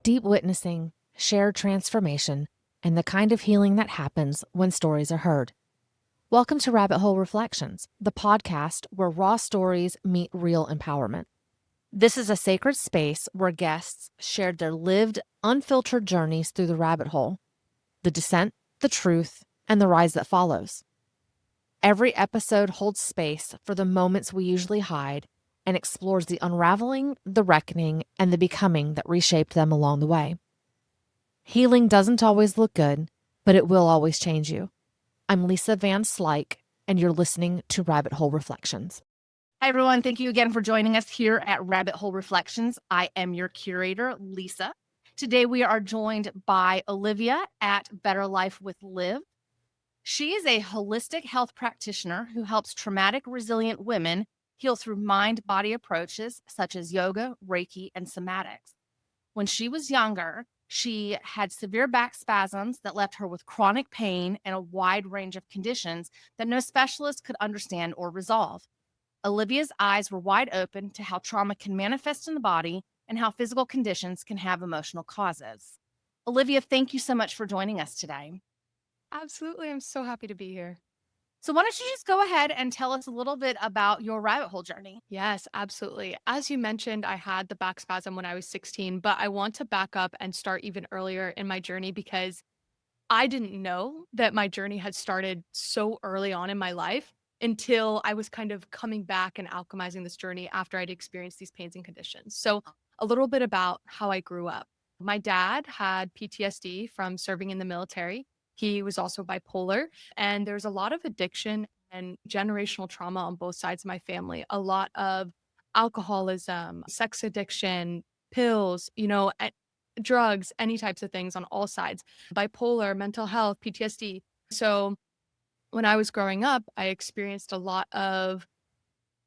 deep witnessing, shared transformation, and the kind of healing that happens when stories are heard. Welcome to Rabbit Hole Reflections, the podcast where raw stories meet real empowerment. This is a sacred space where guests shared their lived, unfiltered journeys through the rabbit hole, the descent, the truth, and the rise that follows. Every episode holds space for the moments we usually hide and explores the unraveling, the reckoning, and the becoming that reshaped them along the way. Healing doesn't always look good, but it will always change you. I'm Lisa Van Slyke, and you're listening to Rabbit Hole Reflections. Hi, everyone. Thank you again for joining us here at Rabbit Hole Reflections. I am your curator, Lisa. Today, we are joined by Olivia at Better Life with Liv. She is a holistic health practitioner who helps traumatic, resilient women heal through mind-body approaches such as yoga, Reiki, and somatics. When she was younger, she had severe back spasms that left her with chronic pain and a wide range of conditions that no specialist could understand or resolve. Olivia's eyes were wide open to how trauma can manifest in the body and how physical conditions can have emotional causes. Olivia, thank you so much for joining us today. Absolutely. I'm so happy to be here. So why don't you just go ahead and tell us a little bit about your rabbit hole journey? Yes, absolutely. As you mentioned, I had the back spasm when I was 16, but I want to back up and start even earlier in my journey because I didn't know that my journey had started so early on in my life until I was kind of coming back and alchemizing this journey after I'd experienced these pains and conditions. So, a little bit about how I grew up. My dad had PTSD from serving in the military. He was also bipolar, and there's a lot of addiction and generational trauma on both sides of my family. A lot of alcoholism, sex addiction, pills, drugs, any types of things on all sides, bipolar, mental health, PTSD. So when I was growing up, I experienced a lot of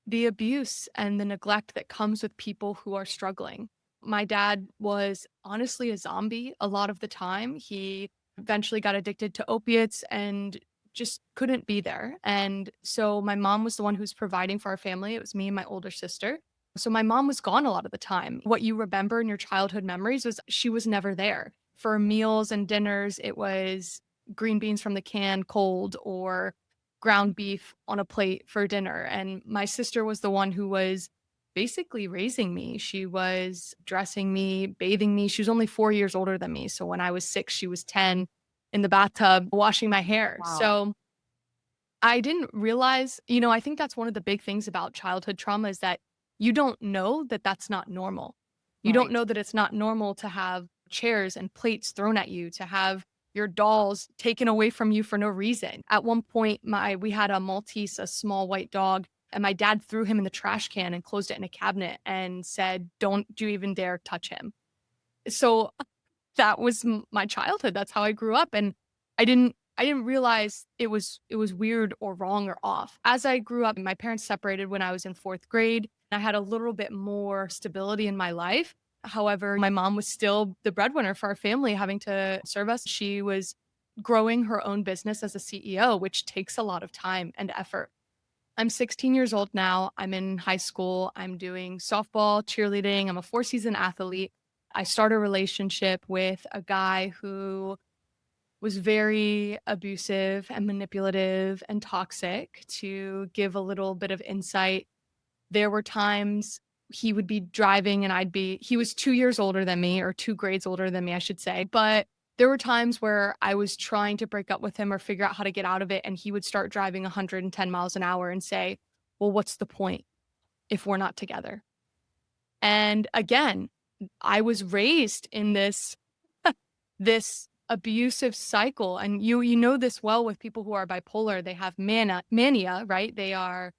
the abuse and the neglect that comes with people who are struggling. My dad was honestly a zombie a lot of the time. He eventually got addicted to opiates and just couldn't be there. And so my mom was the one who's providing for our family. It was me and my older sister. So my mom was gone a lot of the time. What you remember in your childhood memories was she was never there. For meals and dinners, it was green beans from the can cold or ground beef on a plate for dinner. And my sister was the one who was basically raising me. She was dressing me, bathing me. She was only 4 years older than me. So when I was 6, she was 10 in the bathtub washing my hair. Wow. So I didn't realize, I think that's one of the big things about childhood trauma is that you don't know that that's not normal. You don't Right. know that it's not normal to have chairs and plates thrown at you, to have your dolls taken away from you for no reason. At one point, we had a Maltese, a small white dog, and my dad threw him in the trash can and closed it in a cabinet and said, "Don't you even dare touch him." So that was my childhood. That's how I grew up, and I didn't realize it was weird or wrong or off. As I grew up, my parents separated when I was in 4th grade. I had a little bit more stability in my life. However, my mom was still the breadwinner for our family, having to serve us. She was growing her own business as a CEO, which takes a lot of time and effort. I'm 16 years old now. I'm in high school. I'm doing softball, cheerleading. I'm a 4-season athlete. I start a relationship with a guy who was very abusive and manipulative and toxic. To give a little bit of insight, there were times he would be driving and he was 2 years older than me, or 2 grades older than me, I should say. But there were times where I was trying to break up with him or figure out how to get out of it. And he would start driving 110 miles an hour and say, "Well, what's the point if we're not together?" And again, I was raised in this abusive cycle. And you know this well with people who are bipolar. They have mania, right? They are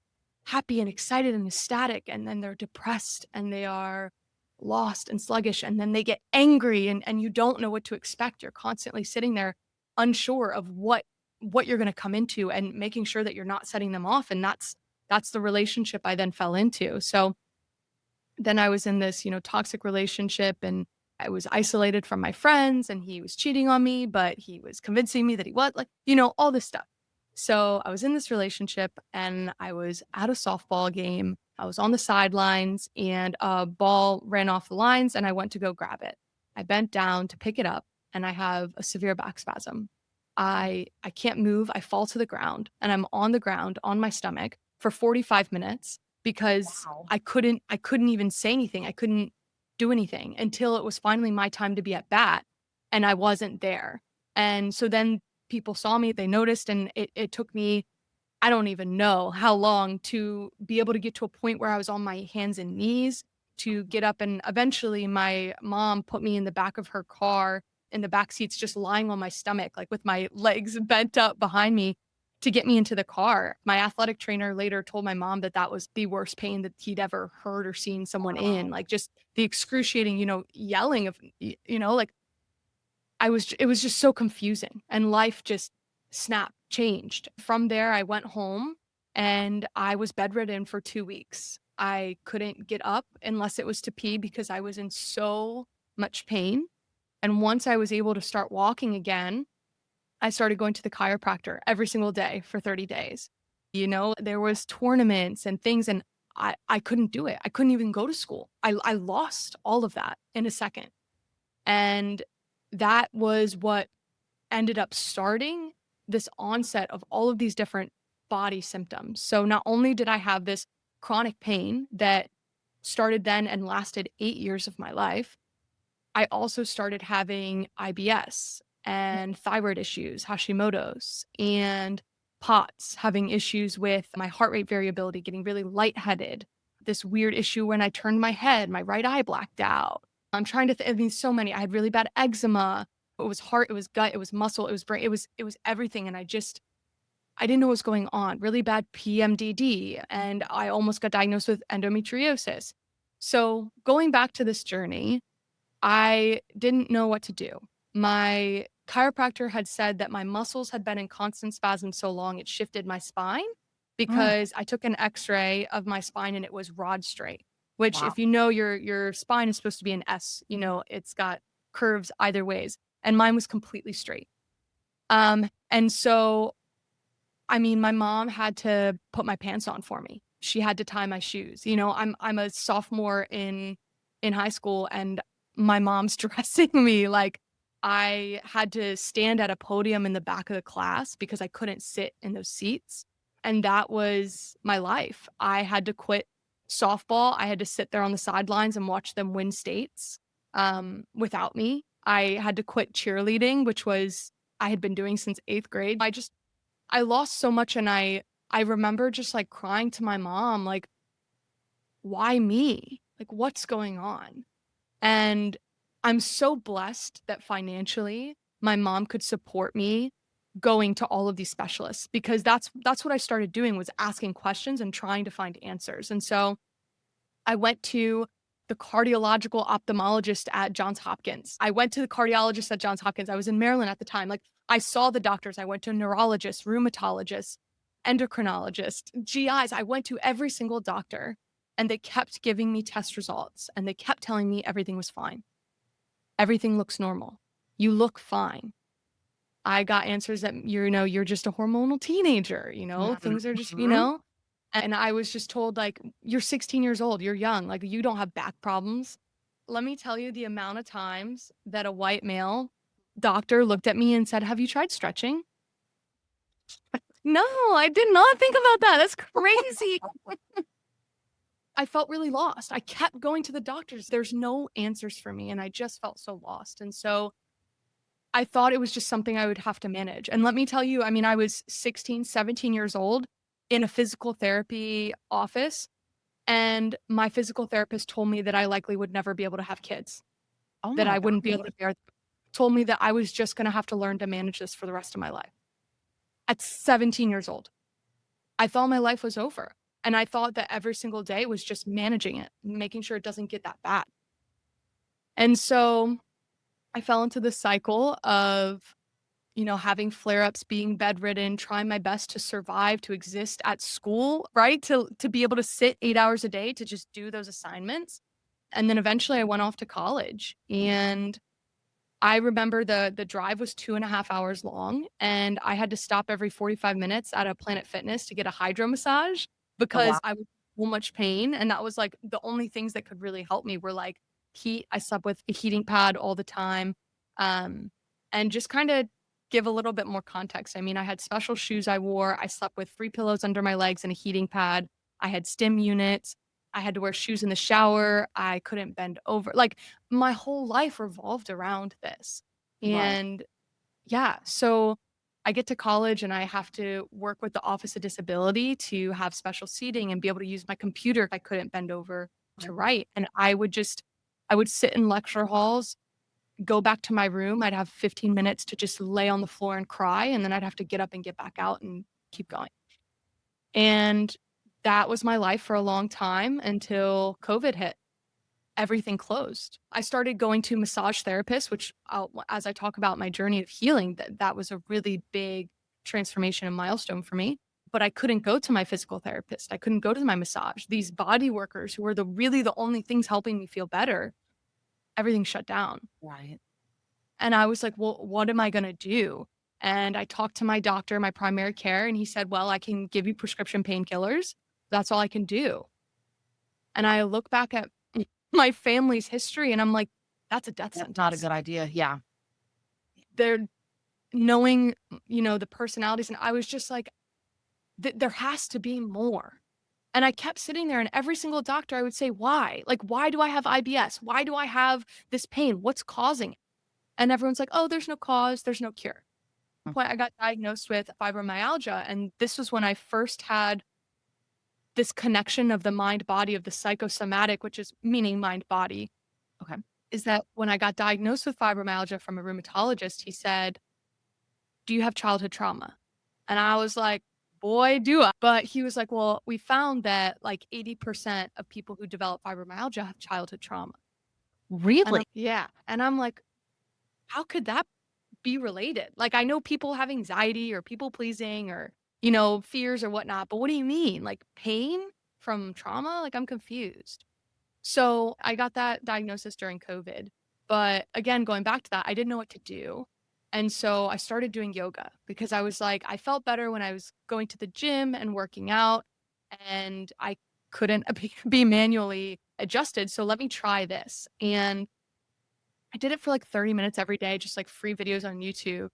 happy and excited and ecstatic, and then they're depressed and they are lost and sluggish, and then they get angry, and you don't know what to expect. You're constantly sitting there unsure of what you're going to come into and making sure that you're not setting them off. And that's the relationship I then fell into. So then I was in this, toxic relationship, and I was isolated from my friends, and he was cheating on me, but he was convincing me that he was, like, all this stuff. So I was in this relationship, and I was at a softball game. I was on the sidelines, and a ball ran off the lines, and I went to go grab it. I bent down to pick it up and I have a severe back spasm. I can't move. I fall to the ground and I'm on the ground on my stomach for 45 minutes because Wow. I couldn't even say anything. I couldn't do anything until it was finally my time to be at bat and I wasn't there. And so then people saw me, they noticed, and it took me, I don't even know how long to be able to get to a point where I was on my hands and knees to get up. And eventually my mom put me in the back of her car in the back seats, just lying on my stomach, like with my legs bent up behind me to get me into the car. My athletic trainer later told my mom that that was the worst pain that he'd ever heard or seen someone in, like just the excruciating, yelling of, like it was just so confusing and life just changed. From there, I went home and I was bedridden for 2 weeks. I couldn't get up unless it was to pee because I was in so much pain. And once I was able to start walking again, I started going to the chiropractor every single day for 30 days. There was tournaments and things and I couldn't do it. I couldn't even go to school. I lost all of that in a second. And that was what ended up starting this onset of all of these different body symptoms. So not only did I have this chronic pain that started then and lasted 8 years of my life, I also started having IBS and thyroid issues, Hashimoto's, and POTS, having issues with my heart rate variability, getting really lightheaded. This weird issue when I turned my head, my right eye blacked out. I'm trying to, I mean, so many. I had really bad eczema. It was heart, it was gut, it was muscle, it was brain, it was everything. And I didn't know what was going on. Really bad PMDD. And I almost got diagnosed with endometriosis. So going back to this journey, I didn't know what to do. My chiropractor had said that my muscles had been in constant spasm so long it shifted my spine Mm. because I took an x-ray of my spine and it was rod straight, which Wow. if you know your spine is supposed to be an S, it's got curves either ways, and mine was completely straight. And so I mean, my mom had to put my pants on for me. She had to tie my shoes. I'm a sophomore in high school and my mom's dressing me like I had to stand at a podium in the back of the class because I couldn't sit in those seats. And that was my life. I had to quit softball. I had to sit there on the sidelines and watch them win states without me. I had to quit cheerleading, which was I had been doing since 8th grade. I lost so much and I remember just like crying to my mom, like, why me? Like, what's going on? And I'm so blessed that financially my mom could support me going to all of these specialists because that's what I started doing was asking questions and trying to find answers. And so I went to the cardiological ophthalmologist at Johns Hopkins. I went to the cardiologist at Johns Hopkins. I was in Maryland at the time. Like I saw the doctors. I went to neurologists, rheumatologists, endocrinologists, GIs. I went to every single doctor and they kept giving me test results and they kept telling me everything was fine. Everything looks normal. You look fine. I got answers that you're just a hormonal teenager, things are just, Mhm. and I was just told like you're 16 years old, you're young, like you don't have back problems. Let me tell you the amount of times that a white male doctor looked at me and said, "Have you tried stretching?" No, I did not think about that. That's crazy. I felt really lost. I kept going to the doctors. There's no answers for me and I just felt so lost. And so I thought it was just something I would have to manage. And let me tell you, I mean, I was 16, 17 years old in a physical therapy office, and my physical therapist told me that I likely would never be able to have kids, Oh that my I wouldn't be God. able to bear, told me that I was just going to have to learn to manage this for the rest of my life. At 17 years old, I thought my life was over. And I thought that every single day was just managing it, making sure it doesn't get that bad. And so I fell into the cycle of having flare-ups, being bedridden, trying my best to survive, to exist at school, right? To be able to sit 8 hours a day to just do those assignments. And then eventually I went off to college. And I remember the drive was 2.5 hours long. And I had to stop every 45 minutes at a Planet Fitness to get a hydro massage Oh, wow. because I was in so much pain. And that was like the only things that could really help me were like heat. I slept with a heating pad all the time. Um, and just kind of give a little bit more context. I mean, I had special shoes I wore. I slept with 3 pillows under my legs and a heating pad. I had stim units. I had to wear shoes in the shower. I couldn't bend over. Like my whole life revolved around this. Right. And yeah, so I get to college and I have to work with the Office of Disability to have special seating and be able to use my computer if I couldn't bend over to Right. write. And I would sit in lecture halls, go back to my room. I'd have 15 minutes to just lay on the floor and cry. And then I'd have to get up and get back out and keep going. And that was my life for a long time until COVID hit. Everything closed. I started going to massage therapists, which as I talk about my journey of healing, that was a really big transformation and milestone for me. But I couldn't go to my physical therapist. I couldn't go to my massage. These body workers who were really the only things helping me feel better, everything shut down. Right. And I was like, well, what am I going to do? And I talked to my doctor, my primary care, and he said, well, I can give you prescription painkillers. That's all I can do. And I look back at my family's history and I'm like, that's a death That's sentence. not a good idea. Yeah. They're knowing, the personalities. And I was just like, there has to be more. And I kept sitting there and every single doctor, I would say, why? Like, why do I have IBS? Why do I have this pain? What's causing it? And everyone's like, oh, there's no cause. There's no cure. At one point, I got diagnosed with fibromyalgia. And this was when I first had this connection of the mind body, of the psychosomatic, which is meaning mind body. Okay. Is that when I got diagnosed with fibromyalgia from a rheumatologist, he said, do you have childhood trauma? And I was like, boy, do I. But he was like, well, we found that like 80% of people who develop fibromyalgia have childhood trauma. Really? Yeah. And I'm like, how could that be related? Like, I know people have anxiety or people pleasing or, fears or whatnot, but what do you mean? Like pain from trauma? Like, I'm confused. So I got that diagnosis during COVID. But again, going back to that, I didn't know what to do. And so I started doing yoga because I was like, I felt better when I was going to the gym and working out, and I couldn't be manually adjusted. So let me try this. And I did it for like 30 minutes every day, just like free videos on YouTube.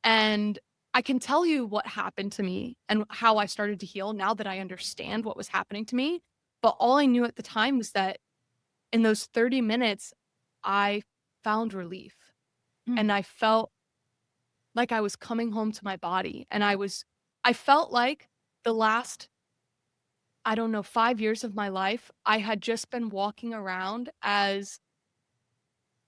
And I can tell you what happened to me and how I started to heal now that I understand what was happening to me. But all I knew at the time was that in those 30 minutes, I found relief Mm. and I felt like I was coming home to my body. And I felt like the last, I don't know, 5 years of my life, I had just been walking around as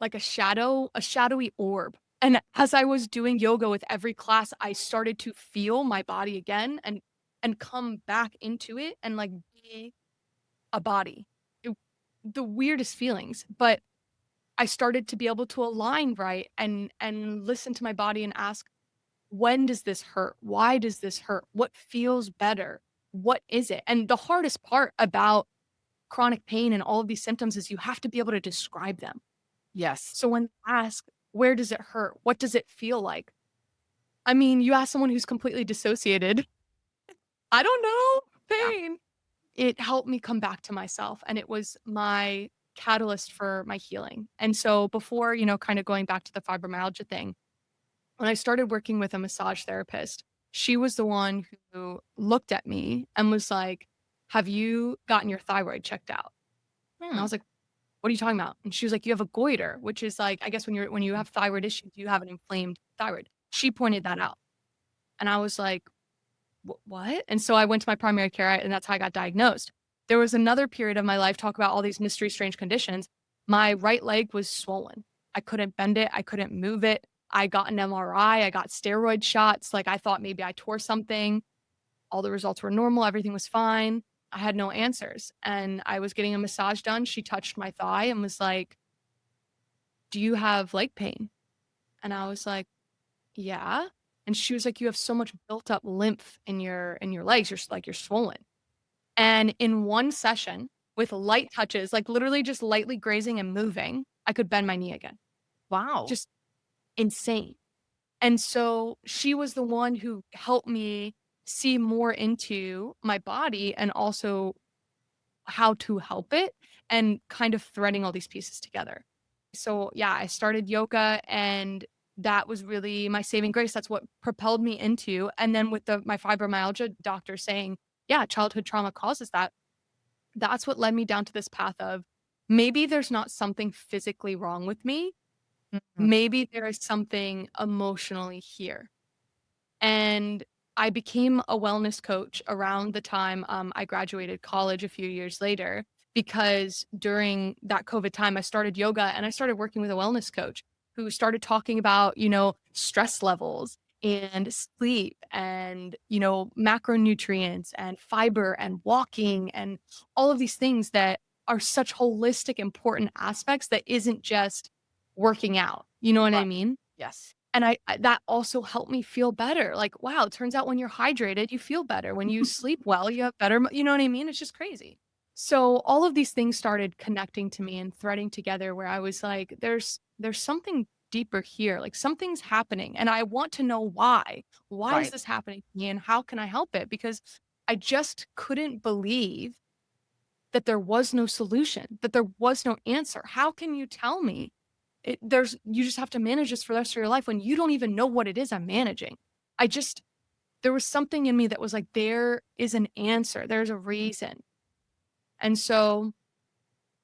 like a shadowy orb. And as I was doing yoga with every class, I started to feel my body again and come back into it and like be a body. The weirdest feelings, but I started to be able to align right and listen to my body and ask, when does this hurt? Why does this hurt? What feels better? What is it? And the hardest part about chronic pain and all of these symptoms is you have to be able to describe them. Yes. So when you ask, where does it hurt? What does it feel like? I mean, you ask someone who's completely dissociated, I don't know, pain. It helped me come back to myself, and it was my catalyst for my healing. And so before, kind of going back to the fibromyalgia thing, when I started working with a massage therapist, she was the one who looked at me and was like, have you gotten your thyroid checked out? And I was like, what are you talking about? And she was like, you have a goiter, which is like, I guess when you have thyroid issues, you have an inflamed thyroid. She pointed that out. And I was like, what? And so I went to my primary care and that's how I got diagnosed. There was another period of my life, talk about all these mystery, strange conditions. My right leg was swollen. I couldn't bend it. I couldn't move it. I got an MRI. I got steroid shots. Like I thought maybe I tore something. All the results were normal. Everything was fine. I had no answers. And I was getting a massage done. She touched my thigh and was like, do you have leg pain? And I was like, yeah. And she was like, you have so much built up lymph in your legs. You're swollen. And in one session with light touches, like literally just lightly grazing and moving, I could bend my knee again. Wow. Just insane. And so she was the one who helped me see more into my body and also how to help it. and kind of threading all these pieces together. So yeah, I started yoga, and that was really my saving grace. That's what propelled me into. And then with my fibromyalgia doctor saying, yeah, childhood trauma causes that, that's what led me down to this path of maybe there's not something physically wrong with me. Mhm. Maybe there is something emotionally here. And I became a wellness coach around the time I graduated college a few years later, because during that COVID time, I started yoga and I started working with a wellness coach who started talking about, stress levels and sleep and, macronutrients and fiber and walking and all of these things that are such holistic, important aspects that isn't just working out. You know what I Right. mean? Yes. And that also helped me feel better. Like, wow, it turns out when you're hydrated, you feel better. When you sleep well, you have better, you know what I mean? It's just crazy. So all of these things started connecting to me and threading together where I was like, there's something deeper here. Like something's happening and I want to know why. Why is Right. this happening to me and how can I help it? Because I just couldn't believe that there was no solution, that there was no answer. How can you tell me you just have to manage this for the rest of your life when you don't even know what it is I'm managing? There was something in me that was like, there is an answer, there's a reason. And so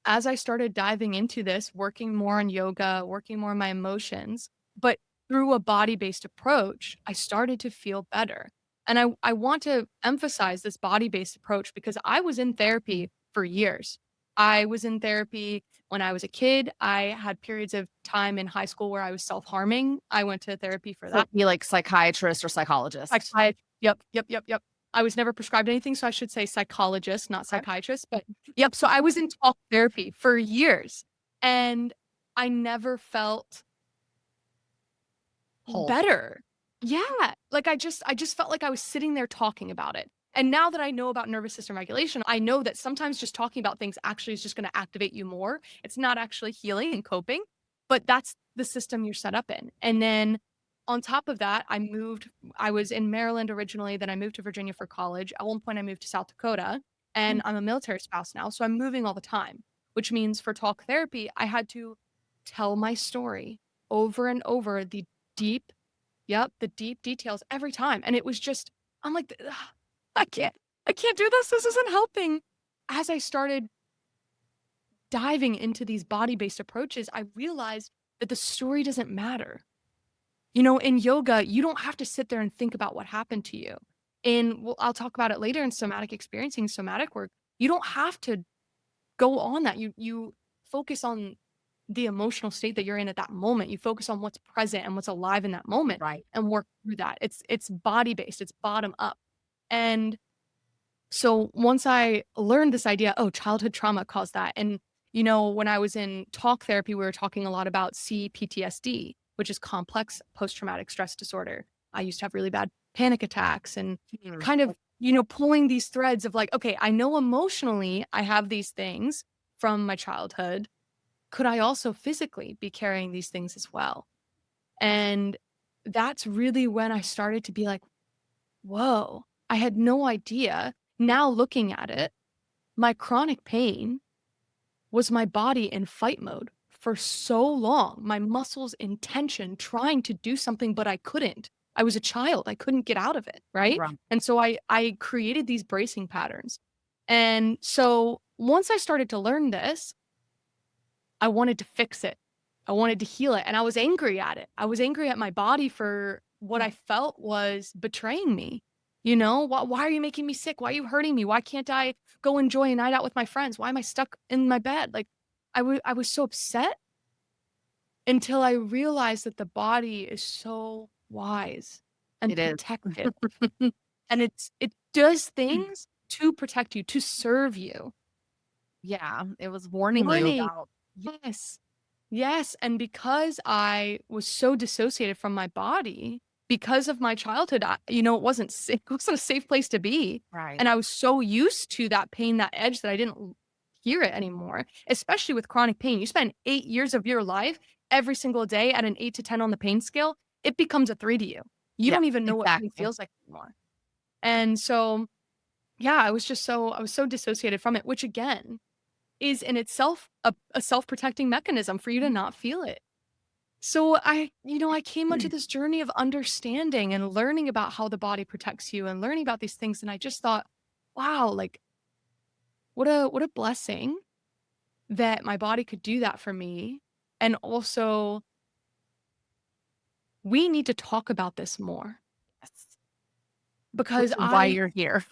as I started diving into this, working more on yoga, working more on my emotions, but through a body-based approach, I started to feel better. And I want to emphasize this body-based approach because I was in therapy for years. I was in therapy when I was a kid. I had periods of time in high school where I was self-harming. I went to therapy for So that. be like psychiatrist or psychologist. Yep, yep, yep, yep. I was never prescribed anything, so I should say psychologist, not Okay. psychiatrist, but yep, so I was in talk therapy for years, and I never felt Whole. better. Yeah, like I just felt like I was sitting there talking about it. And now that I know about nervous system regulation, I know that sometimes just talking about things actually is just gonna activate you more. It's not actually healing and coping, but that's the system you're set up in. And then on top of that, I was in Maryland originally, then I moved to Virginia for college. At one point I moved to South Dakota, and I'm a military spouse now, so I'm moving all the time, which means for talk therapy, I had to tell my story over and over, deep the deep details every time, and it was just I'm like, "Ugh, I can't I can't do this, this isn't helping." As I started diving into these body-based approaches, I realized that the story doesn't matter. In yoga, you don't have to sit there and think about what happened to you. I'll talk about it later in somatic experiencing, somatic work, you don't have to go on that. You focus on the emotional state that you're in at that moment. You focus on what's present and what's alive in that moment Right. and work through that. It's body based, it's bottom up. And so once I learned this idea, oh, childhood trauma caused that. And when I was in talk therapy, we were talking a lot about CPTSD, which is complex post traumatic stress disorder. I used to have really bad panic attacks and Mhm. kind of, pulling these threads of like, okay, I know emotionally I have these things from my childhood. Could I also physically be carrying these things as well? And that's really when I started to be like, whoa, I had no idea. Now looking at it, my chronic pain was my body in fight mode for so long, my muscles in tension, trying to do something, but I couldn't. I was a child. I couldn't get out of it. Right. Right. And so I created these bracing patterns. And so once I started to learn this, I wanted to fix it. I wanted to heal it, and I was angry at it. I was angry at my body for what I felt was betraying me. Why are you making me sick? Why are you hurting me? Why can't I go enjoy a night out with my friends? Why am I stuck in my bed? Like, I was so upset until I realized that the body is so wise and It is. protective, and it does things to protect you, to serve you. Yeah, it was warning you Right. about. Yes. Yes, and because I was so dissociated from my body, because of my childhood, it wasn't it wasn't a safe place to be, Right. and I was so used to that pain, that edge, that I didn't hear it anymore, especially with chronic pain. You spend 8 years of your life every single day at an 8 to 10 on the pain scale, it becomes a 3 to you. You Yeah, don't even know what pain exactly. feels like anymore, and so, yeah, I was so dissociated from it, which again is in itself a self-protecting mechanism for you to not feel it. So I came onto this journey of understanding and learning about how the body protects you and learning about these things. And I just thought, wow, like what a blessing that my body could do that for me. And also we need to talk about this more Yes. because Which is why you're here.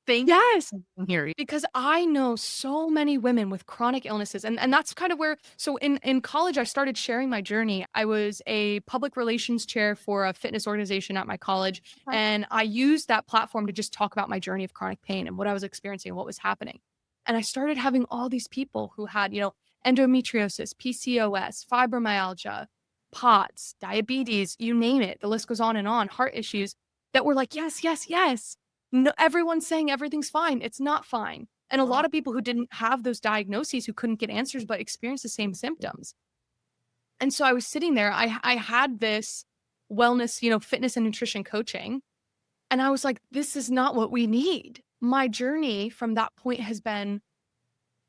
Thank yes, you for being here. because I know so many women with chronic illnesses. And that's kind of where, so in college, I started sharing my journey. I was a public relations chair for a fitness organization at my college. Okay. And I used that platform to just talk about my journey of chronic pain and what I was experiencing and what was happening. And I started having all these people who had, endometriosis, PCOS, fibromyalgia, POTS, diabetes, you name it. The list goes on, heart issues that were like, yes, yes, yes. No, everyone's saying everything's fine. It's not fine. And a lot of people who didn't have those diagnoses, who couldn't get answers, but experienced the same symptoms. And so I was sitting there, I had this wellness, fitness and nutrition coaching. And I was like, this is not what we need. My journey from that point has been,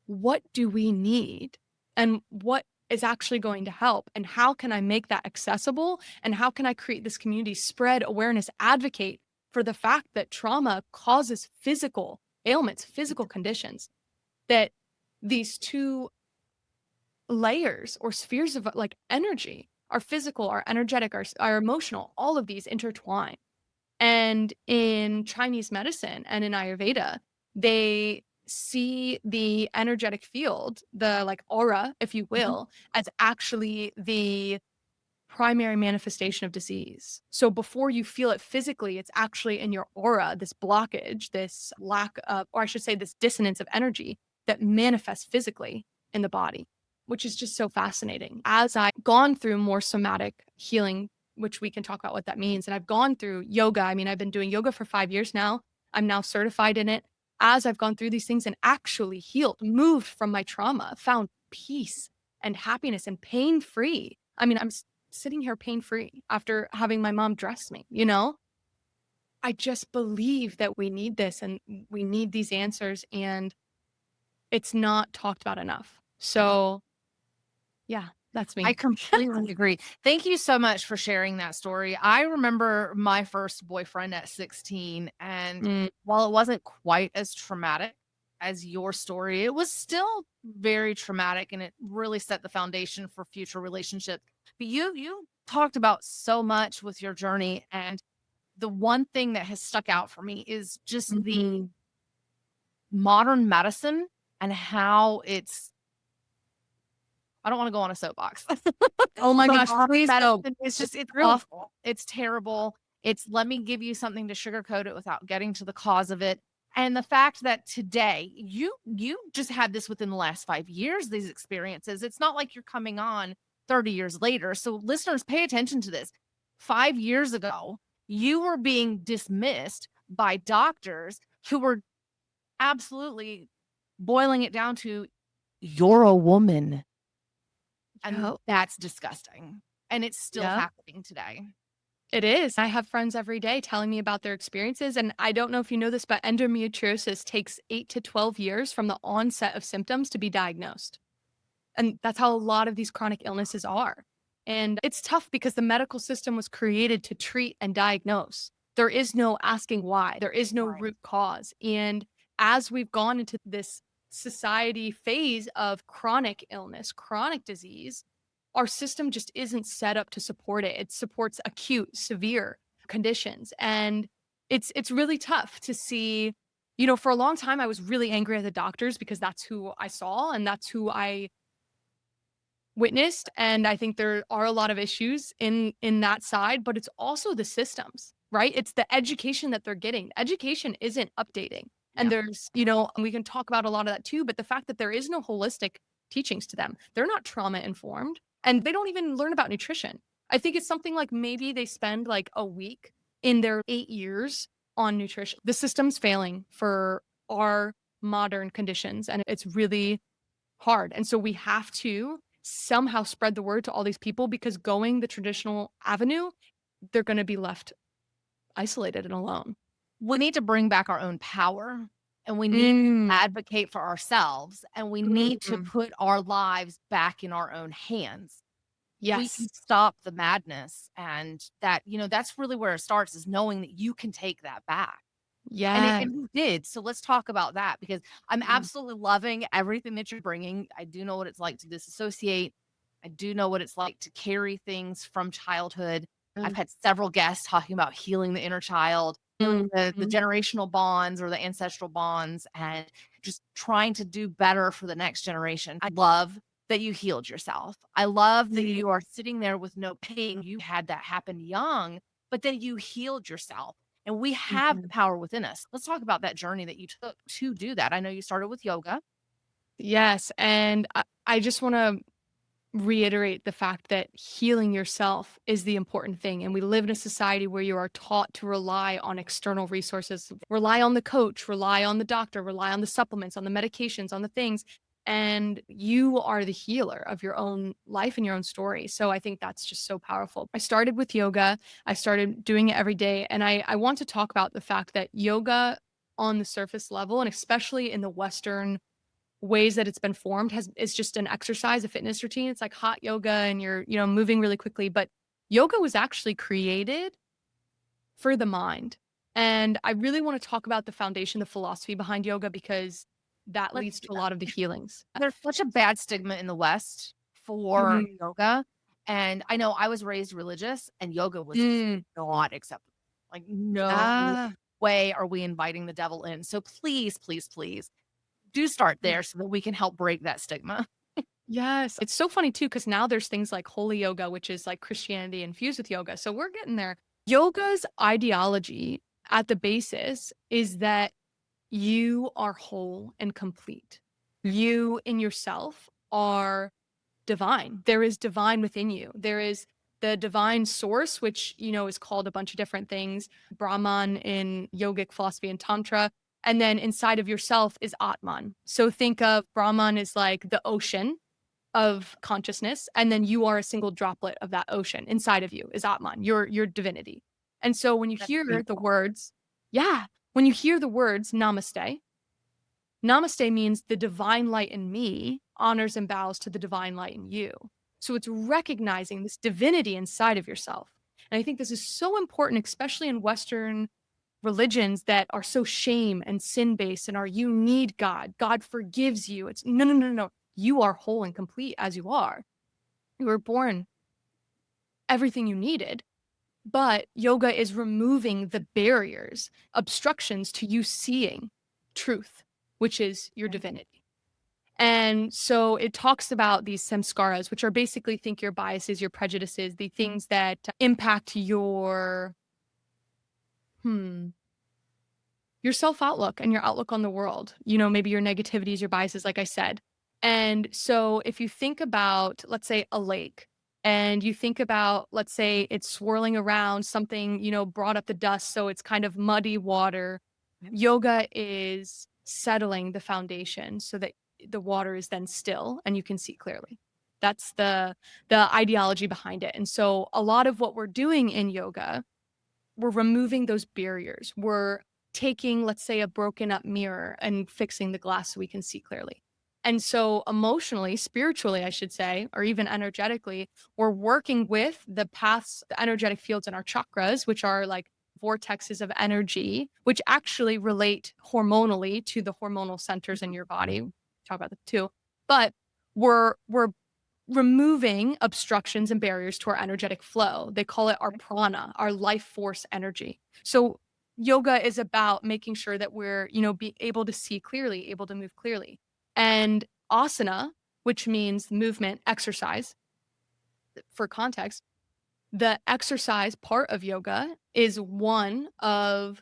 what do we need? And what is actually going to help? And how can I make that accessible? And how can I create this community, spread awareness, advocate for the fact that trauma causes physical ailments, physical conditions, that these two layers or spheres of like energy, our physical, our energetic, our emotional, all of these intertwine. And in Chinese medicine and in Ayurveda, they see the energetic field, the like aura, if you will, as actually the primary manifestation of disease. So before you feel it physically, it's actually in your aura, this blockage, this lack of, or I should say, this dissonance of energy that manifests physically in the body, which is just so fascinating. As I've gone through more somatic healing, which we can talk about what that means, and I've gone through yoga. I mean, I've been doing yoga for 5 years now. I'm now certified in it. As I've gone through these things and actually healed, moved from my trauma, found peace and happiness and pain free. I mean, I'm sitting here pain free after having my mom dress me, I just believe that we need this and we need these answers, and it's not talked about enough. So yeah, that's me. I completely agree. Thank you so much for sharing that story. I remember my first boyfriend at 16, and Mm, while it wasn't quite as traumatic as your story, it was still very traumatic, and it really set the foundation for future relationships. But you talked about so much with your journey, and the one thing that has stuck out for me is just the mhm. modern medicine and how it's, I don't want to go on a soapbox. Oh my The gosh, modern please no. medicine is just, it's True. awful. It's terrible. It's, let me give you something to sugarcoat it without getting to the cause of it. And the fact that today you just had this within the last 5 years, these experiences. It's not like you're coming on 30 years later. So listeners, pay attention to this. 5 years ago, you were being dismissed by doctors who were absolutely boiling it down to, you're a woman. And Yep. that's disgusting. And it's still Yep. happening today. It is. I have friends every day telling me about their experiences. And I don't know if you know this, but endometriosis takes 8 to 12 years from the onset of symptoms to be diagnosed. And that's how a lot of these chronic illnesses are. And it's tough because the medical system was created to treat and diagnose. There is no asking why, there is no Right. root cause. And as we've gone into this society phase of chronic illness, chronic disease, our system just isn't set up to support it. It supports acute, severe conditions. And it's really tough to see. For a long time I was really angry at the doctors because that's who I saw and that's who I witnessed. And I think there are a lot of issues in that side, but it's also the systems, right? It's the education that they're getting. Education isn't updating. And Yeah. and we can talk about a lot of that too, but the fact that there is no holistic teachings to them, they're not trauma informed and they don't even learn about nutrition. I think it's something like maybe they spend like a week in their 8 years on nutrition. The system's failing for our modern conditions and it's really hard. And so we have to somehow spread the word to all these people because going the traditional avenue, they're going to be left isolated and alone. We need to bring back our own power. and we need Mm. to advocate for ourselves, and we need to Mm. put our lives back in our own hands. We can Yes. stop the madness, and that, that's really where it starts, is knowing that you can take that back. Yes. And you did. So let's talk about that, because I'm Mm. absolutely loving everything that you're bringing. I do know what it's like to disassociate. I do know what it's like to carry things from childhood. I've Mm. had several guests talking about healing the inner child, healing the Mhm. generational bonds or the ancestral bonds, and just trying to do better for the next generation. I love that you healed yourself. I love that you are sitting there with no pain. You had that happen young, but then you healed yourself. And we have the Mhm. power within us. Let's talk about that journey that you took to do that. I know you started with yoga. Yes, and I just wanna reiterate the fact that healing yourself is the important thing. And we live in a society where you are taught to rely on external resources, rely on the coach, rely on the doctor, rely on the supplements, on the medications, on the things. And you are the healer of your own life and your own story. So I think that's just so powerful. I started with yoga. I started doing it every day. And I want to talk about the fact that yoga on the surface level, and especially in the Western ways that it's been formed has is just an exercise, a fitness routine. It's like hot yoga and you're, moving really quickly, but yoga was actually created for the mind. And I really want to talk about the foundation, the philosophy behind yoga, because that Let's leads do to a that. lot of the healings. There's such a bad stigma in the West for Mhm. yoga. And I know I was raised religious, and yoga was Mm. not acceptable. Like, no Ah, way are we inviting the devil in. So please, please, please do start yeah. there so that we can help break that stigma. Yes. It's so funny too, because now there's things like holy yoga, which is like Christianity infused with yoga. So we're getting there. Yoga's ideology at the basis is that you are whole and complete. You in yourself are divine. There is divine within you. There is the divine source, which, is called a bunch of different things, Brahman in yogic philosophy and Tantra. And then inside of yourself is Atman. So think of Brahman as like the ocean of consciousness, and then you are a single droplet of that ocean. Inside of you is Atman, your divinity. And so when you That's hear the beautiful. words, yeah, when you hear the words namaste, namaste means the divine light in me honors and bows to the divine light in you. So it's recognizing this divinity inside of yourself. And I think this is so important, especially in Western religions that are so shame and sin based and are you need God. God forgives you. It's no, no, no, no, no. You are whole and complete as you are. You were born everything you needed. But yoga is removing the barriers, obstructions to you seeing truth, which is your divinity. And so it talks about these samskaras, which are basically think your biases, your prejudices, the things that impact hmm, your self outlook and your outlook on the world. Maybe your negativities, your biases, like I said. And so if you think about, let's say, a lake, and you think about, let's say, it's swirling around something, brought up the dust. So it's kind of muddy water. Yep. Yoga is settling the foundation so that the water is then still and you can see clearly. That's the ideology behind it. And so a lot of what we're doing in yoga, we're removing those barriers. We're taking, let's say, a broken up mirror and fixing the glass so we can see clearly. And so, emotionally, spiritually, I should say, or even energetically, we're working with the paths, the energetic fields in our chakras, which are like vortexes of energy, which actually relate hormonally to the hormonal centers in your body. Talk about that too. But we're removing obstructions and barriers to our energetic flow. They call it our prana, our life force energy. So yoga is about making sure that we're, be able to see clearly, able to move clearly. And asana, which means movement, exercise, for context, the exercise part of yoga is one of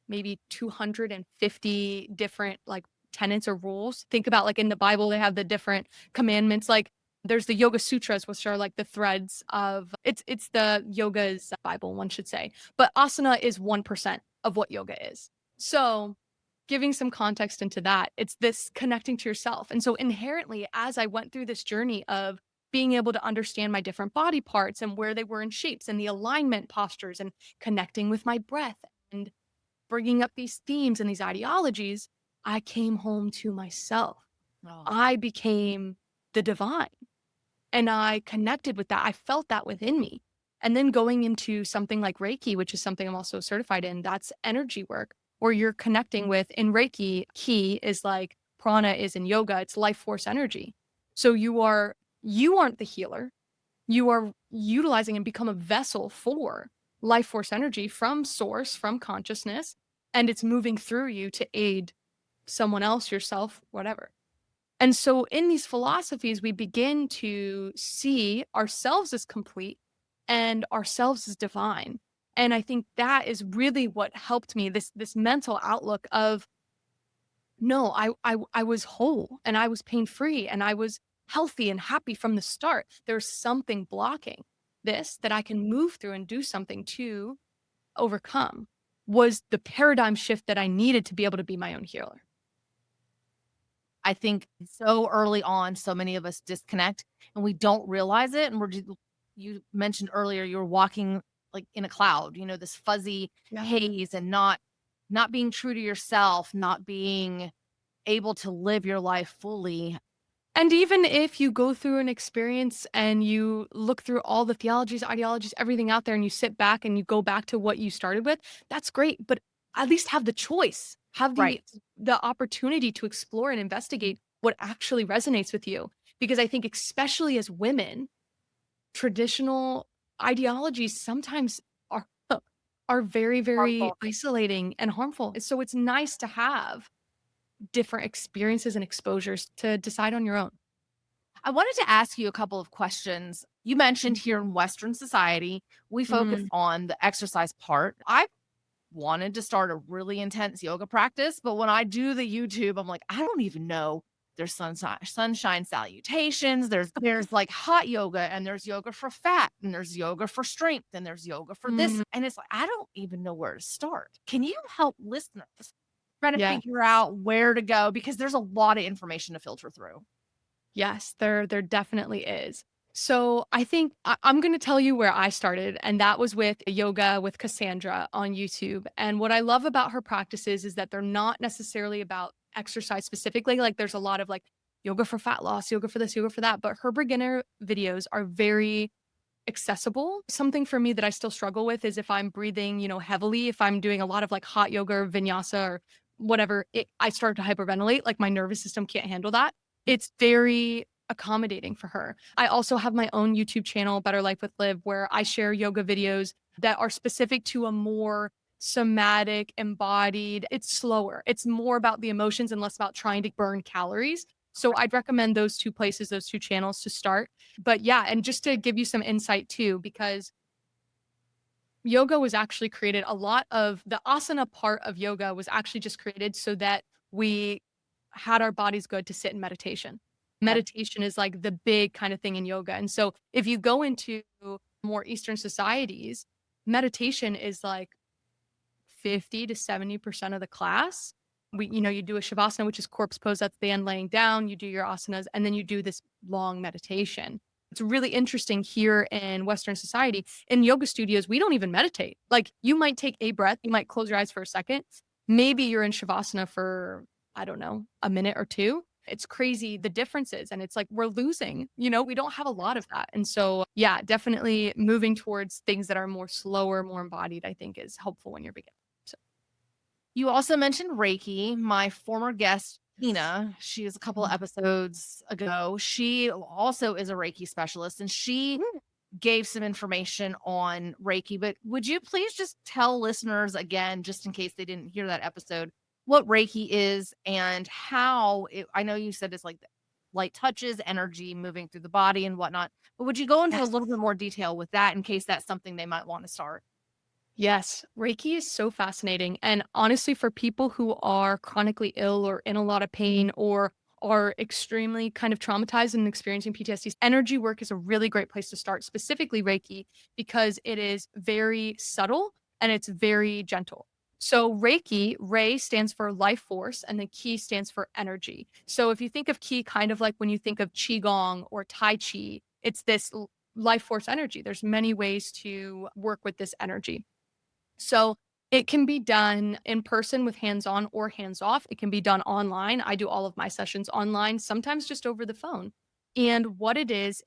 maybe 250 different like tenets or rules. Think about like in the Bible, they have the different commandments. Like there's the Yoga Sutras, which are like the threads of it's the yoga's Bible, one should say. But asana is 1% of what yoga is. So giving some context into that, it's this connecting to yourself. And so inherently, as I went through this journey of being able to understand my different body parts and where they were in shapes and the alignment postures and connecting with my breath and bringing up these themes and these ideologies, I came home to myself. Oh, I became the divine, and I connected with that. I felt that within me. And then going into something like Reiki, which is something I'm also certified in, that's energy work where you're connecting with, in Reiki, ki is like prana is in yoga, it's life force energy. So you aren't the healer. You are utilizing and become a vessel for life force energy from source, from consciousness, and it's moving through you to aid someone else, yourself, whatever. And so in these philosophies, we begin to see ourselves as complete and ourselves as divine. And I think that is really what helped me, this mental outlook of no, I was whole and I was pain-free and I was healthy and happy from the start. There's something blocking this that I can move through and do something to overcome, was the paradigm shift that I needed to be able to be my own healer. I think so early on, so many of us disconnect and we don't realize it. And you mentioned earlier, you were walking like in a cloud, this fuzzy Yeah. haze, and not being true to yourself, not being able to live your life fully. And even if you go through an experience and you look through all the theologies, ideologies, everything out there, and you sit back and you go back to what you started with, that's great. But at least have the choice, have Right. the opportunity to explore and investigate what actually resonates with you. Because I think, especially as women, traditional ideologies sometimes are are very, very Harmful. isolating and harmful. So it's nice to have different experiences and exposures to decide on your own. I wanted to ask you a couple of questions. You mentioned here in Western society, we focus Mm, on the exercise part. I wanted to start a really intense yoga practice, but when I do the YouTube, I'm like, I don't even know. There's sunshine salutations. There's like hot yoga, and there's yoga for fat, and there's yoga for strength, and there's yoga for this. mm, And it's like I don't even know where to start. Can you help listeners try to yeah. figure out where to go? Because there's a lot of information to filter through. Yes, there definitely is. So I think I'm going to tell you where I started, and that was with yoga with Cassandra on YouTube. And what I love about her practices is that they're not necessarily about exercise specifically. Like there's a lot of like yoga for fat loss, yoga for this, yoga for that. But her beginner videos are very accessible. Something for me that I still struggle with is if I'm breathing, heavily, if I'm doing a lot of like hot yoga or vinyasa or whatever, I start to hyperventilate. Like my nervous system can't handle that. It's very accommodating for her. I also have my own YouTube channel, Better Life with Liv, where I share yoga videos that are specific to a more somatic, embodied. It's slower. It's more about the emotions and less about trying to burn calories. So I'd recommend those two places, those two channels to start. But yeah, and just to give you some insight too, because yoga was actually created, a lot of the asana part of yoga was actually just created so that we had our bodies good to sit in meditation. Okay. Meditation is like the big kind of thing in yoga. And so if you go into more Eastern societies, meditation is like 50 to 70% of the class. You do a shavasana, which is corpse pose at the end, laying down, you do your asanas, and then you do this long meditation. It's really interesting here in Western society. In yoga studios, we don't even meditate. Like you might take a breath, you might close your eyes for a second. Maybe you're in shavasana for, I don't know, a minute or two. It's crazy the differences. And it's like we're losing, we don't have a lot of that. And so, yeah, definitely moving towards things that are more slower, more embodied, I think is helpful when you're beginning. So, You also mentioned Reiki. My former guest, Tina, she was a couple of episodes ago. She also is a Reiki specialist, and she gave some information on Reiki. But would you please just tell listeners again, just in case they didn't hear that episode, what Reiki is and how I know you said it's like light touches, energy moving through the body and whatnot. But would you go into a yes. little bit more detail with that in case that's something they might want to start? Yes, Reiki is so fascinating. And honestly, for people who are chronically ill or in a lot of pain or are extremely kind of traumatized and experiencing PTSD, energy work is a really great place to start, specifically Reiki, because it is very subtle and it's very gentle. So Reiki, Rei stands for life force and the Ki stands for energy. So if you think of Ki kind of like when you think of Qigong or Tai Chi, it's this life force energy. There's many ways to work with this energy. So It can be done in person with hands-on or hands-off. It can be done online. I do all of my sessions online, sometimes just over the phone. And what it is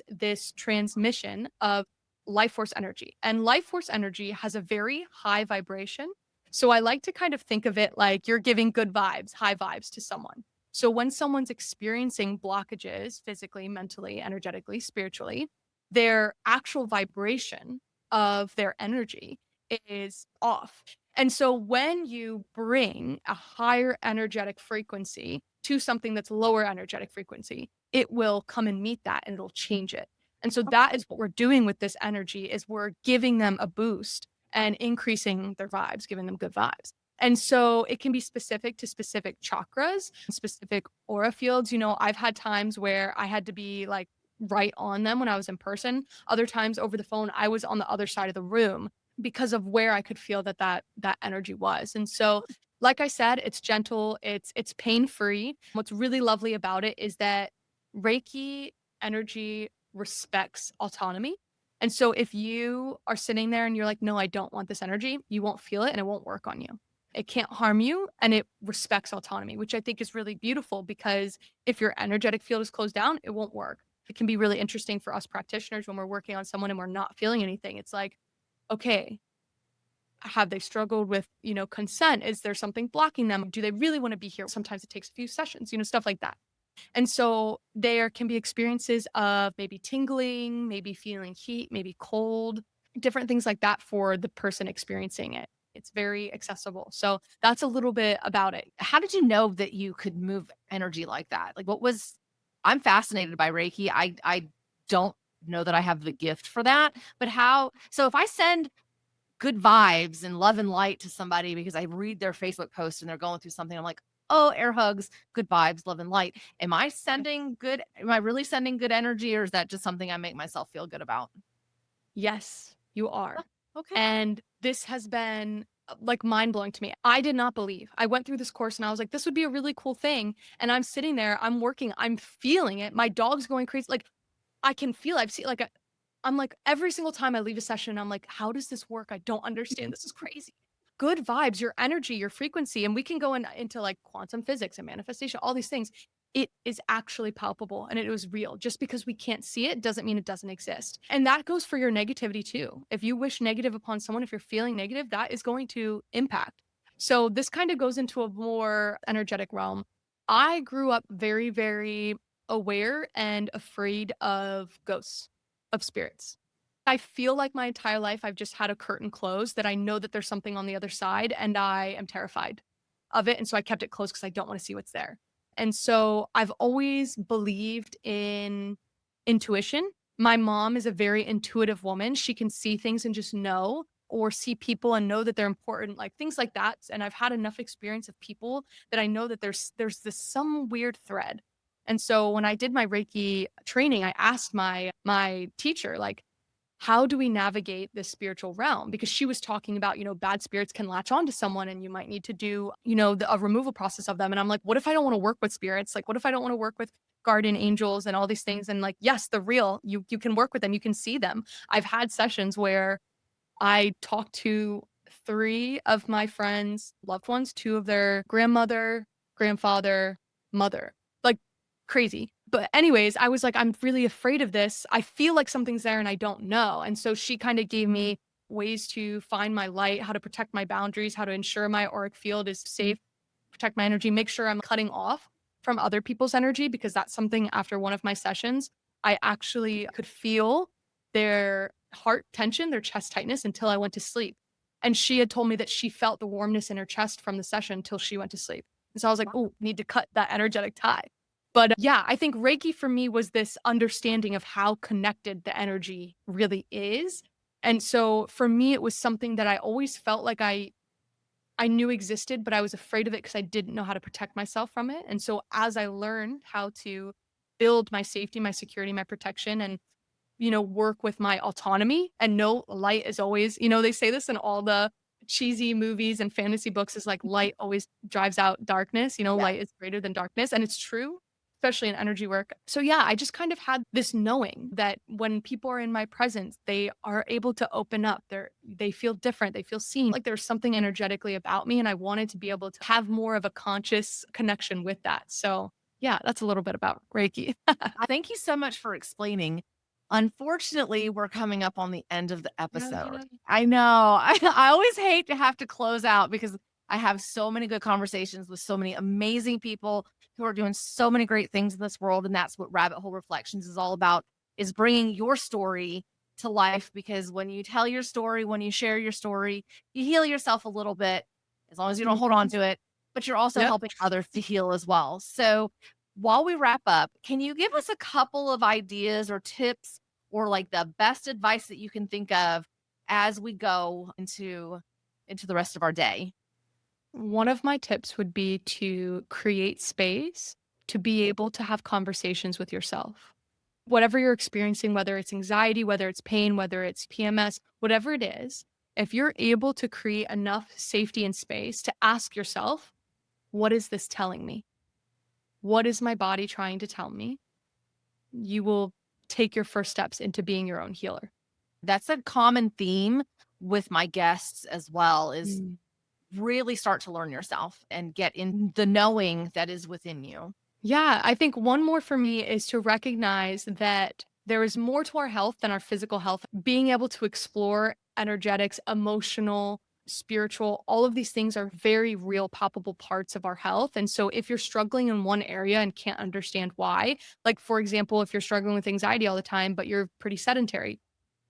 this transmission of life force energy. And life force energy has a very high vibration. So I like to kind of think of it like you're giving good vibes, high vibes to someone. So when someone's experiencing blockages physically, mentally, energetically, spiritually, their actual vibration of their energy is off. And so when you bring a higher energetic frequency to something that's lower energetic frequency, it will come and meet that and it'll change it. And so that is what we're doing with this energy is we're giving them a boost and increasing their vibes, giving them good vibes. And so it can be specific to specific chakras, specific aura fields. I've had times where I had to be like right on them when I was in person. Other times over the phone, I was on the other side of the room because of where I could feel that energy was. And so, like I said, it's gentle, it's pain-free. What's really lovely about it is that Reiki energy respects autonomy. And so if you are sitting there and you're like, "No, I don't want this energy," you won't feel it and it won't work on you. It can't harm you and it respects autonomy, which I think is really beautiful because if your energetic field is closed down, it won't work. It can be really interesting for us practitioners when we're working on someone and we're not feeling anything. It's like, okay, have they struggled with, consent? Is there something blocking them? Do they really want to be here? Sometimes it takes a few sessions, stuff like that. And so there can be experiences of maybe tingling, maybe feeling heat, maybe cold, different things like that for the person experiencing it. It's very accessible. So that's a little bit about it. How did you know that you could move energy like that? Like I'm fascinated by Reiki. I don't know that I have the gift for that, but so if I send good vibes and love and light to somebody because I read their Facebook post and they're going through something, I'm like, oh, air hugs, good vibes, love and light. Am I really sending good energy, or is that just something I make myself feel good about? Yes, you are. Okay. And this has been like mind blowing to me. I did not believe. I went through this course and I was like, this would be a really cool thing. And I'm sitting there, I'm working, I'm feeling it. My dog's going crazy. Like I can feel, I've seen like, I'm like, every single time I leave a session, I'm like, how does this work? I don't understand. This is crazy. Good vibes, your energy, your frequency. And we can go into like quantum physics and manifestation, all these things. It is actually palpable and it was real. Just because we can't see it doesn't mean it doesn't exist. And that goes for your negativity too. If you wish negative upon someone, if you're feeling negative, that is going to impact. So this kind of goes into a more energetic realm. I grew up very, very aware and afraid of ghosts, of spirits. I feel like my entire life I've just had a curtain closed that I know that there's something on the other side and I am terrified of it. And so I kept it closed because I don't want to see what's there. And so I've always believed in intuition. My mom is a very intuitive woman. She can see things and just know, or see people and know that they're important, like things like that. And I've had enough experience of people that I know that there's this some weird thread. And so when I did my Reiki training, I asked my teacher, like, how do we navigate this spiritual realm? Because she was talking about, bad spirits can latch on to someone and you might need to do, a removal process of them. And I'm like, what if I don't want to work with spirits? Like, what if I don't want to work with guardian angels and all these things? And like, yes, they're real. You can work with them. You can see them. I've had sessions where I talked to 3 of my friends' loved ones, 2 of their grandmother, grandfather, mother. Like, crazy. But anyways, I was like, I'm really afraid of this. I feel like something's there and I don't know. And so she kind of gave me ways to find my light, how to protect my boundaries, how to ensure my auric field is safe, protect my energy, make sure I'm cutting off from other people's energy, because that's something after one of my sessions, I actually could feel their heart tension, their chest tightness until I went to sleep. And she had told me that she felt the warmness in her chest from the session until she went to sleep. And so I was like, oh, need to cut that energetic tie. But yeah, I think Reiki for me was this understanding of how connected the energy really is. And so for me, it was something that I always felt like I knew existed, but I was afraid of it because I didn't know how to protect myself from it. And so as I learned how to build my safety, my security, my protection, and work with my autonomy and know light is always, they say this in all the cheesy movies and fantasy books, is like light always drives out darkness, Yeah. light is greater than darkness. And it's true. especially in energy work. So yeah, I just kind of had this knowing that when people are in my presence, they are able to open up. They feel different. They feel seen. Like there's something energetically about me, and I wanted to be able to have more of a conscious connection with that. So yeah, that's a little bit about Reiki. Thank you so much for explaining. Unfortunately, we're coming up on the end of the episode. Yeah. I know. I always hate to have to close out because I have so many good conversations with so many amazing people who are doing so many great things in this world. And that's what Rabbit Hole Reflections is all about, is bringing your story to life. Because when you tell your story, when you share your story, you heal yourself a little bit, as long as you don't hold on to it, but you're also Yep. helping others to heal as well. So while we wrap up, can you give us a couple of ideas or tips or like the best advice that you can think of as we go into the rest of our day? One of my tips would be to create space to be able to have conversations with yourself. Whatever you're experiencing, whether it's anxiety, whether it's pain, whether it's PMS, whatever it is, if you're able to create enough safety and space to ask yourself, what is this telling me? What is my body trying to tell me? You will take your first steps into being your own healer. That's a common theme with my guests as well, is really start to learn yourself and get in the knowing that is within you. Yeah, I think one more for me is to recognize that there is more to our health than our physical health. Being able to explore energetics, emotional, spiritual, all of these things are very real, palpable parts of our health. And so if you're struggling in one area and can't understand why, like for example, if you're struggling with anxiety all the time, but you're pretty sedentary,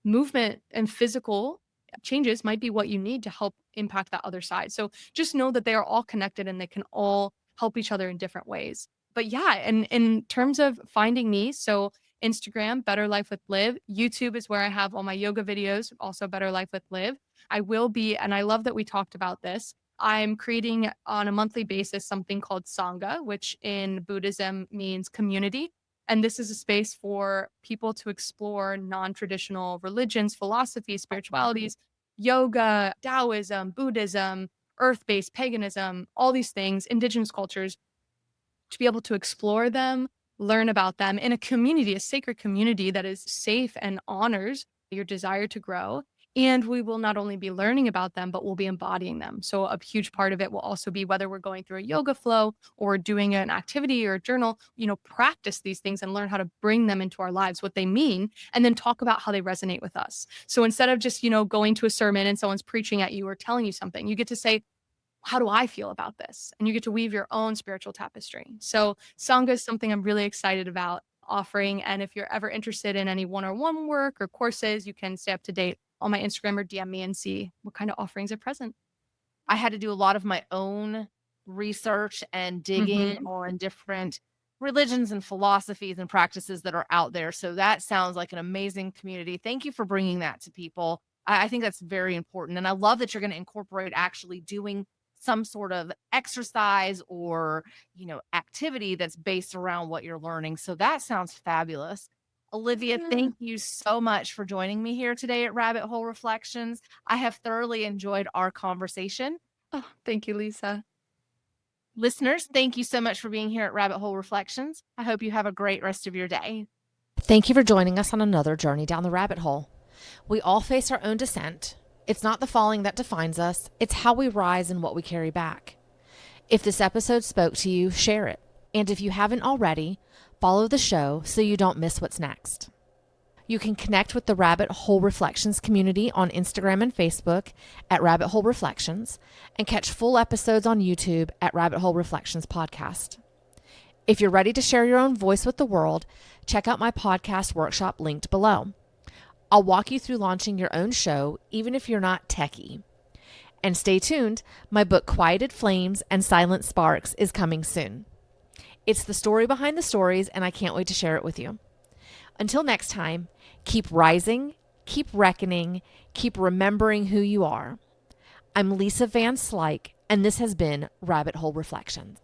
movement and physical changes might be what you need to help impact that other side. So just know that they are all connected and they can all help each other in different ways. But yeah, and in terms of finding me, so Instagram, Better Life with Liv. YouTube is where I have all my yoga videos, also Better Life with Liv. I will be, and I love that we talked about this. I'm creating on a monthly basis something called Sangha, which in Buddhism means community. And this is a space for people to explore non traditional religions, philosophies, spiritualities, yoga, Taoism, Buddhism, earth based paganism, all these things, indigenous cultures, to be able to explore them, learn about them in a community, a sacred community that is safe and honors your desire to grow. And we will not only be learning about them, but we'll be embodying them. So a huge part of it will also be whether we're going through a yoga flow or doing an activity or a journal, practice these things and learn how to bring them into our lives, what they mean, and then talk about how they resonate with us. So instead of just, going to a sermon and someone's preaching at you or telling you something, you get to say, how do I feel about this? And you get to weave your own spiritual tapestry. So Sangha is something I'm really excited about offering. And if you're ever interested in any one-on-one work or courses, you can stay up to date on my Instagram or DM me and see what kind of offerings are present. I had to do a lot of my own research and digging on different religions and philosophies and practices that are out there. So that sounds like an amazing community. Thank you for bringing that to people. I think that's very important. And I love that you're going to incorporate actually doing some sort of exercise or, activity that's based around what you're learning. So that sounds fabulous. Olivia, thank you so much for joining me here today at Rabbit Hole Reflections. I have thoroughly enjoyed our conversation. Oh, thank you, Lisa. Listeners, thank you so much for being here at Rabbit Hole Reflections. I hope you have a great rest of your day. Thank you for joining us on another journey down the rabbit hole. We all face our own descent. It's not the falling that defines us, it's how we rise and what we carry back. If this episode spoke to you, share it. And if you haven't already, follow the show so you don't miss what's next. You can connect with the Rabbit Hole Reflections community on Instagram and Facebook at Rabbit Hole Reflections and catch full episodes on YouTube at Rabbit Hole Reflections Podcast. If you're ready to share your own voice with the world, check out my podcast workshop linked below. I'll walk you through launching your own show, even if you're not techie. And stay tuned, my book Quieted Flames and Silent Sparks is coming soon. It's the story behind the stories, and I can't wait to share it with you. Until next time, keep rising, keep reckoning, keep remembering who you are. I'm Lisa Van Slyke, and this has been Rabbit Hole Reflections.